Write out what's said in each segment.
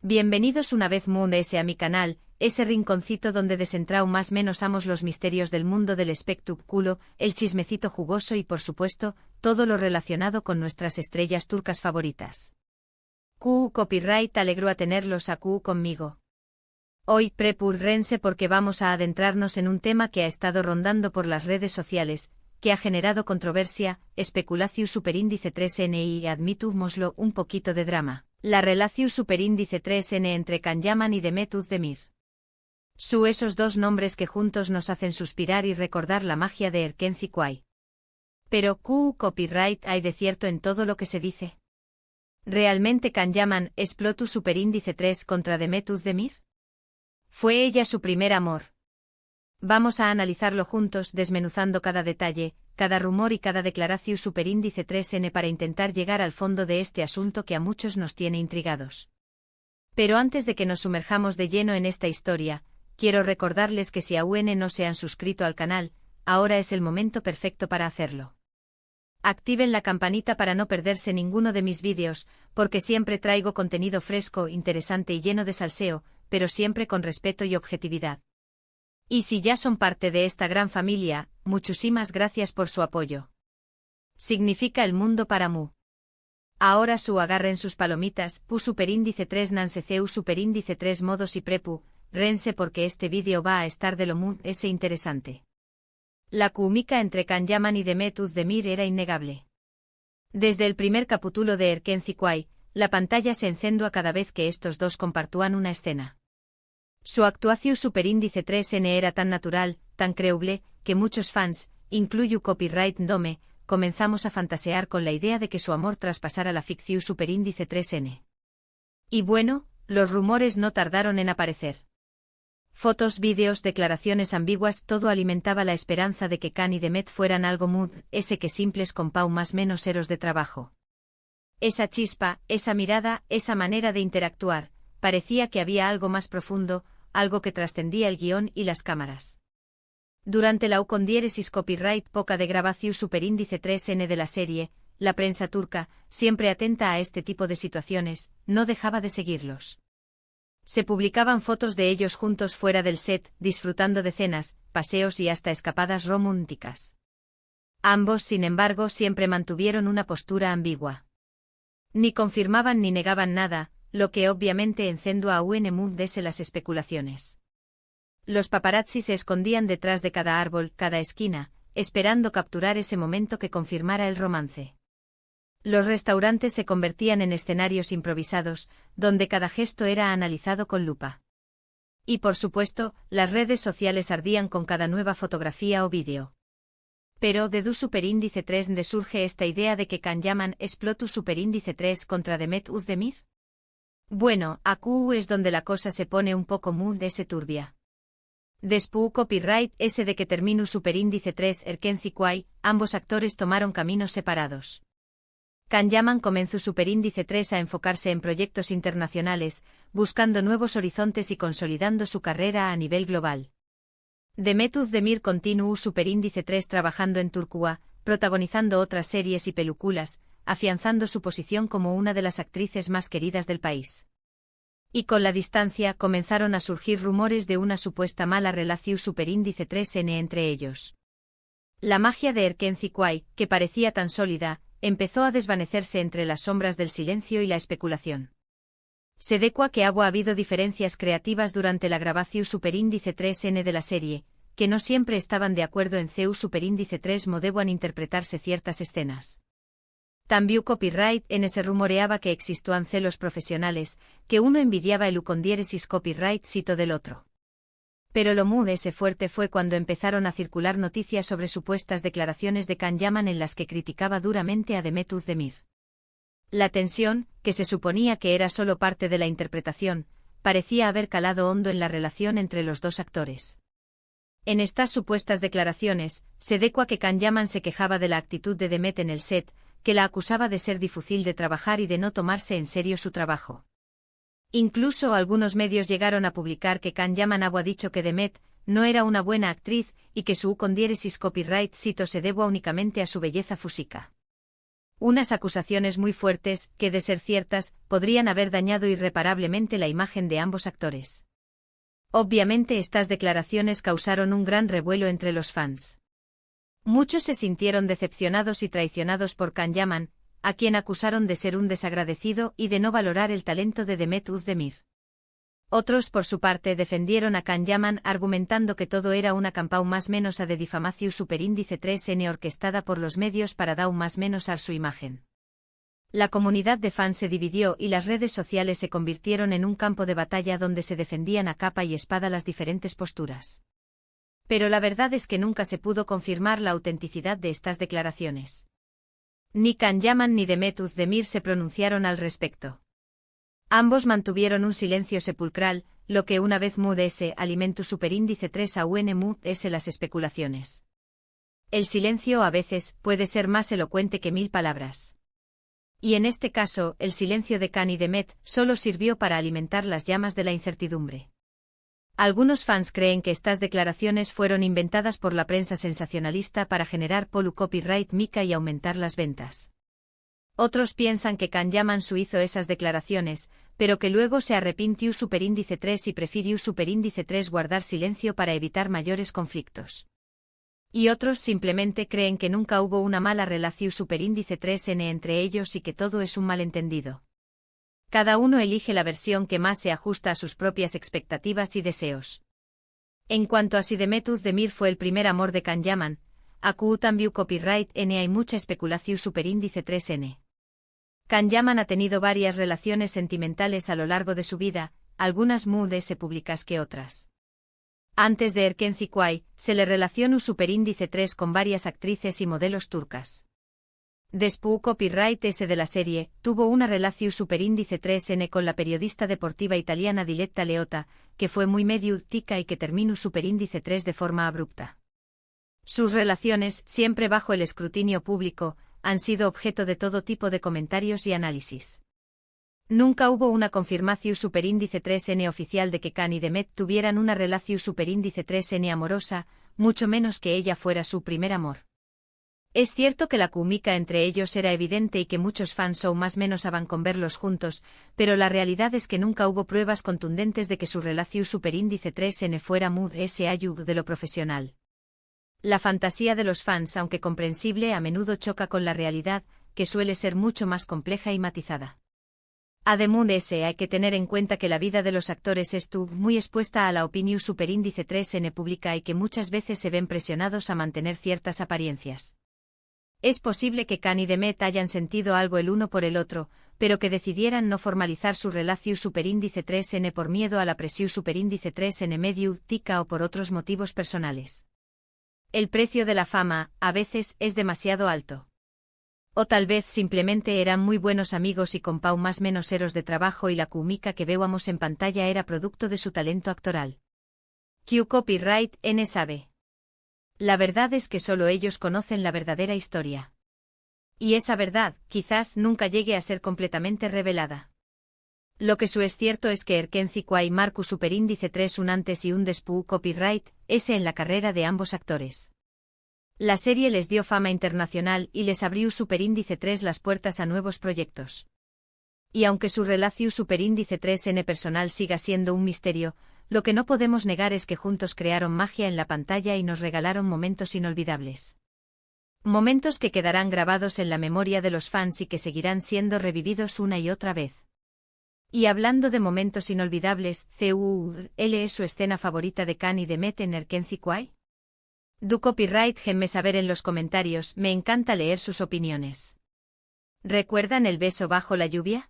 Bienvenidos una vez a mi canal, ese rinconcito donde desentrao más menos amos los misterios del mundo del espectáculo, el chismecito jugoso y por supuesto, todo lo relacionado con nuestras estrellas turcas favoritas. Copyright alegro a tenerlos a conmigo. Hoy prepúrense porque vamos a adentrarnos en un tema que ha estado rondando por las redes sociales, que ha generado controversia, especulación superíndice 3N y admitámoslo un poquito de drama. La relación superíndice 3N entre Can Yaman y Demet Özdemir. Esos dos nombres que juntos nos hacen suspirar y recordar la magia de Erkenci Kuay. Pero copyright hay de cierto en todo lo que se dice. ¿Realmente Can Yaman explotó superíndice 3 contra Demet Özdemir? ¿Fue ella su primer amor? Vamos a analizarlo juntos desmenuzando cada detalle, cada rumor y cada declaración superíndice 3N para intentar llegar al fondo de este asunto que a muchos nos tiene intrigados. Pero antes de que nos sumerjamos de lleno en esta historia, quiero recordarles que si aún no se han suscrito al canal, ahora es el momento perfecto para hacerlo. Activen la campanita para no perderse ninguno de mis vídeos, porque siempre traigo contenido fresco, interesante y lleno de salseo, pero siempre con respeto y objetividad. Y si ya son parte de esta gran familia, muchísimas gracias por su apoyo. Significa el mundo para mu. Ahora agarren sus palomitas, superíndice 3 nanseceu superíndice 3 modos y prepu, rense porque este vídeo va a estar de lo ese interesante. La química entre Can Yaman y Demet Özdemir era innegable. Desde el primer capítulo de Erkenci Kuay, la pantalla se encendió a cada vez que estos dos compartúan una escena. Su actuación superíndice 3N era tan natural, tan creíble, que muchos fans, incluyo copyright Dome, comenzamos a fantasear con la idea de que su amor traspasara la ficción superíndice 3N. Y bueno, los rumores no tardaron en aparecer. Fotos, vídeos, declaraciones ambiguas, todo alimentaba la esperanza de que Can y Demet fueran algo ese que simples compau más menos eros de trabajo. Esa chispa, esa mirada, esa manera de interactuar, parecía que había algo más profundo, algo que trascendía el guión y las cámaras. Durante la diéresis copyright poca de grabación superíndice 3N de la serie, la prensa turca, siempre atenta a este tipo de situaciones, no dejaba de seguirlos. Se publicaban fotos de ellos juntos fuera del set, disfrutando de cenas, paseos y hasta escapadas románticas. Ambos, sin embargo, siempre mantuvieron una postura ambigua. Ni confirmaban ni negaban nada, lo que obviamente encendió a UNMUDS las especulaciones. Los paparazzi se escondían detrás de cada árbol, cada esquina, esperando capturar ese momento que confirmara el romance. Los restaurantes se convertían en escenarios improvisados, donde cada gesto era analizado con lupa. Y por supuesto, las redes sociales ardían con cada nueva fotografía o vídeo. Pero de superíndice 3 de surge esta idea de que Can Yaman explotó superíndice 3 contra Demet Özdemir. Bueno, aquí es donde la cosa se pone un poco ese turbia. Después copyright ese de que terminó superíndice 3 Erkenci Kuay, ambos actores tomaron caminos separados. Can Yaman comenzó superíndice 3 a enfocarse en proyectos internacionales, buscando nuevos horizontes y consolidando su carrera a nivel global. Demet Özdemir continuó superíndice 3 trabajando en Turquía, protagonizando otras series y películas, afianzando su posición como una de las actrices más queridas del país. Y con la distancia comenzaron a surgir rumores de una supuesta mala relación superíndice 3N entre ellos. La magia de Erkenci Kuay, que parecía tan sólida, empezó a desvanecerse entre las sombras del silencio y la especulación. Se decua que ha habido diferencias creativas durante la grabación superíndice 3N de la serie, que no siempre estaban de acuerdo en superíndice 3 modeban interpretarse ciertas escenas. También copyright en se rumoreaba que existían celos profesionales, que uno envidiaba el diéresis copyright cito del otro. Pero lo ese fuerte fue cuando empezaron a circular noticias sobre supuestas declaraciones de Can Yaman en las que criticaba duramente a Demet Özdemir. La tensión, que se suponía que era solo parte de la interpretación, parecía haber calado hondo en la relación entre los dos actores. En estas supuestas declaraciones, se decua que Can Yaman se quejaba de la actitud de Demet en el set, que la acusaba de ser difícil de trabajar y de no tomarse en serio su trabajo. Incluso algunos medios llegaron a publicar que Can Yaman había dicho que Demet no era una buena actriz y que su diéresis copyright cito se debía únicamente a su belleza física. Unas acusaciones muy fuertes, que de ser ciertas, podrían haber dañado irreparablemente la imagen de ambos actores. Obviamente estas declaraciones causaron un gran revuelo entre los fans. Muchos se sintieron decepcionados y traicionados por Can Yaman, a quien acusaron de ser un desagradecido y de no valorar el talento de Demet Özdemir. Otros, por su parte, defendieron a Can Yaman argumentando que todo era una campau más menos a de difamación superíndice 3N orquestada por los medios para dar más menos a su imagen. La comunidad de fans se dividió y las redes sociales se convirtieron en un campo de batalla donde se defendían a capa y espada las diferentes posturas. Pero la verdad es que nunca se pudo confirmar la autenticidad de estas declaraciones. Ni Can Yaman ni Demet Özdemir se pronunciaron al respecto. Ambos mantuvieron un silencio sepulcral, lo que una vez mudese alimentó superíndice 3 a mudese las especulaciones. El silencio a veces puede ser más elocuente que 1000 palabras. Y en este caso, el silencio de Can y Demet solo sirvió para alimentar las llamas de la incertidumbre. Algunos fans creen que estas declaraciones fueron inventadas por la prensa sensacionalista para generar polu copyright mica y aumentar las ventas. Otros piensan que Can Yaman hizo esas declaraciones, pero que luego se arrepintió superíndice 3 y prefirió superíndice 3 guardar silencio para evitar mayores conflictos. Y otros simplemente creen que nunca hubo una mala relación superíndice 3N entre ellos y que todo es un malentendido. Cada uno elige la versión que más se ajusta a sus propias expectativas y deseos. En cuanto a si Demet Özdemir fue el primer amor de Can Yaman, AQ también copyright N hay mucha especulación superíndice 3N. Can Yaman ha tenido varias relaciones sentimentales a lo largo de su vida, algunas más públicas que otras. Antes de Erkenci Kuay, se le relacionó superíndice 3 con varias actrices y modelos turcas. Después copyright S de la serie, tuvo una relación superíndice 3N con la periodista deportiva italiana Diletta Leotta, que fue muy mediática y que terminó superíndice 3 de forma abrupta. Sus relaciones, siempre bajo el escrutinio público, han sido objeto de todo tipo de comentarios y análisis. Nunca hubo una confirmación superíndice 3N oficial de que Can y Demet tuvieran una relación superíndice 3N amorosa, mucho menos que ella fuera su primer amor. Es cierto que la química entre ellos era evidente y que muchos fans o más menos aban con verlos juntos, pero la realidad es que nunca hubo pruebas contundentes de que su relación superíndice 3N fuera de lo profesional. La fantasía de los fans, aunque comprensible, a menudo choca con la realidad, que suele ser mucho más compleja y matizada. Además, hay que tener en cuenta que la vida de los actores estuvo muy expuesta a la opinión superíndice 3N pública y que muchas veces se ven presionados a mantener ciertas apariencias. Es posible que Can y Demet hayan sentido algo el uno por el otro, pero que decidieran no formalizar su relación superíndice 3N por miedo a la presión superíndice 3N mediática o por otros motivos personales. El precio de la fama, a veces, es demasiado alto. O tal vez simplemente eran muy buenos amigos y con pau más menos eros de trabajo y la química que veíamos en pantalla era producto de su talento actoral. Q copyright N sabe. La verdad es que solo ellos conocen la verdadera historia. Y esa verdad, quizás, nunca llegue a ser completamente revelada. Lo que es cierto es que Erkenci Kuay marcó superíndice 3 un antes y un después copyright S en la carrera de ambos actores. La serie les dio fama internacional y les abrió superíndice 3 las puertas a nuevos proyectos. Y aunque su relación superíndice 3N personal siga siendo un misterio, lo que no podemos negar es que juntos crearon magia en la pantalla y nos regalaron momentos inolvidables. Momentos que quedarán grabados en la memoria de los fans y que seguirán siendo revividos una y otra vez. Y hablando de momentos inolvidables, ¿cuál es su escena favorita de Can y Demet en Erkenci Kuay? Du copyright genme saber en los comentarios, me encanta leer sus opiniones. ¿Recuerdan el beso bajo la lluvia?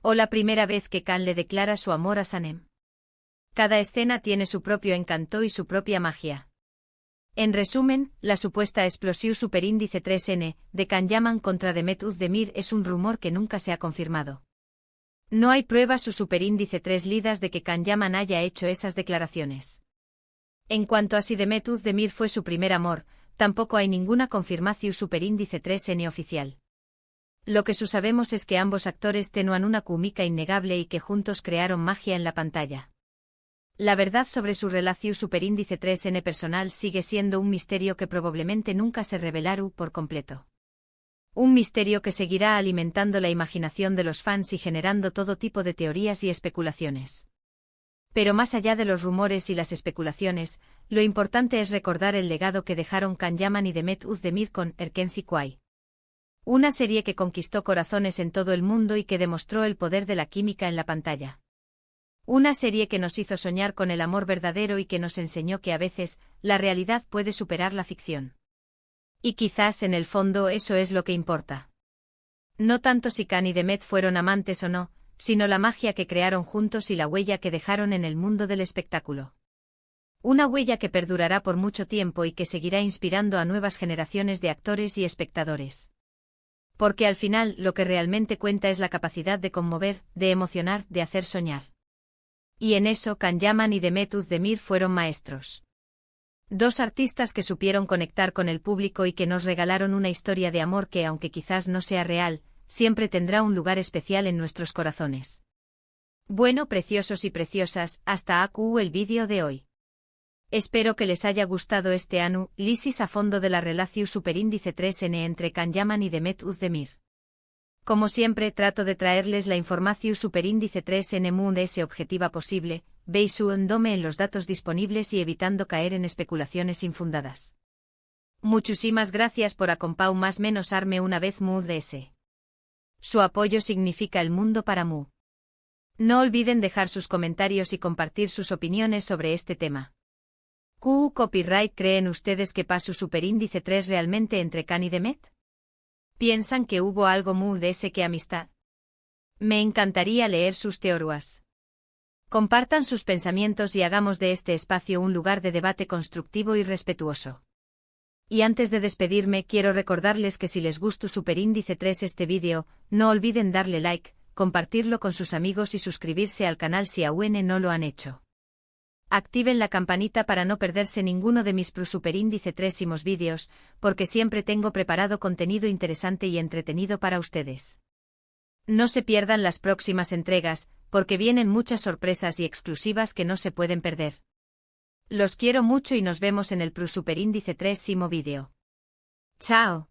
¿O la primera vez que Can le declara su amor a Sanem? Cada escena tiene su propio encanto y su propia magia. En resumen, la supuesta explosión superíndice 3N de Can Yaman contra Demet Özdemir es un rumor que nunca se ha confirmado. No hay pruebas o superíndice 3 lidas de que Can Yaman haya hecho esas declaraciones. En cuanto a si Demet Özdemir fue su primer amor, tampoco hay ninguna confirmación superíndice 3N oficial. Lo que sabemos es que ambos actores tenían una química innegable y que juntos crearon magia en la pantalla. La verdad sobre su relación superíndice 3N personal sigue siendo un misterio que probablemente nunca se revelará por completo. Un misterio que seguirá alimentando la imaginación de los fans y generando todo tipo de teorías y especulaciones. Pero más allá de los rumores y las especulaciones, lo importante es recordar el legado que dejaron Can Yaman y Demet Özdemir con Erkenci Kuay. Una serie que conquistó corazones en todo el mundo y que demostró el poder de la química en la pantalla. Una serie que nos hizo soñar con el amor verdadero y que nos enseñó que a veces, la realidad puede superar la ficción. Y quizás en el fondo eso es lo que importa. No tanto si Can y Demet fueron amantes o no, sino la magia que crearon juntos y la huella que dejaron en el mundo del espectáculo. Una huella que perdurará por mucho tiempo y que seguirá inspirando a nuevas generaciones de actores y espectadores. Porque al final lo que realmente cuenta es la capacidad de conmover, de emocionar, de hacer soñar. Y en eso Can Yaman y Demet Özdemir fueron maestros. Dos artistas que supieron conectar con el público y que nos regalaron una historia de amor que, aunque quizás no sea real, siempre tendrá un lugar especial en nuestros corazones. Bueno, preciosos y preciosas, hasta aquí el vídeo de hoy. Espero que les haya gustado este análisis a fondo de la relación superíndice 3N entre Can Yaman y Demet Özdemir. Como siempre trato de traerles la información superíndice 3N más objetiva posible, basándome en los datos disponibles y evitando caer en especulaciones infundadas. Muchísimas gracias por acompañarme una vez más. Su apoyo significa el mundo para mí. No olviden dejar sus comentarios y compartir sus opiniones sobre este tema. ¿Qué copyright creen ustedes que pasó superíndice 3 realmente entre Can y Demet? ¿Piensan que hubo algo más de ese que amistad? Me encantaría leer sus teorías. Compartan sus pensamientos y hagamos de este espacio un lugar de debate constructivo y respetuoso. Y antes de despedirme quiero recordarles que si les gustó superíndice 3 este vídeo, no olviden darle like, compartirlo con sus amigos y suscribirse al canal si aún no lo han hecho. Activen la campanita para no perderse ninguno de mis superíndice 3 vídeos, porque siempre tengo preparado contenido interesante y entretenido para ustedes. No se pierdan las próximas entregas, porque vienen muchas sorpresas y exclusivas que no se pueden perder. Los quiero mucho y nos vemos en el superíndice 3 vídeo. ¡Chao!